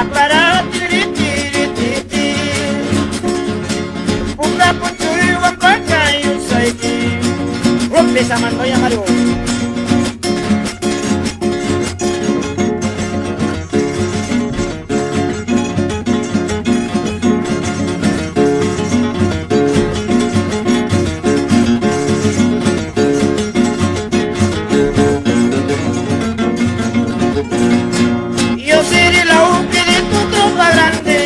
para tiri tiri tiri. Buka pucui wampakai usaiki. Rompe sama noya malu. Yo seré la uke de tu tropa grande.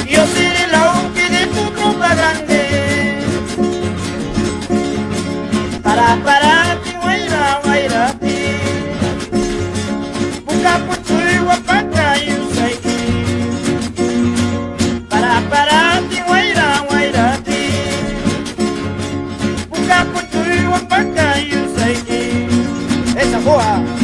Yo seré la uke de tu tropa grande. Para ti, guaira ti. Buka pucui wapaka yusaiki. Para ti, guaira ti. Buka pucui wapaka yusaiki. Esa boa.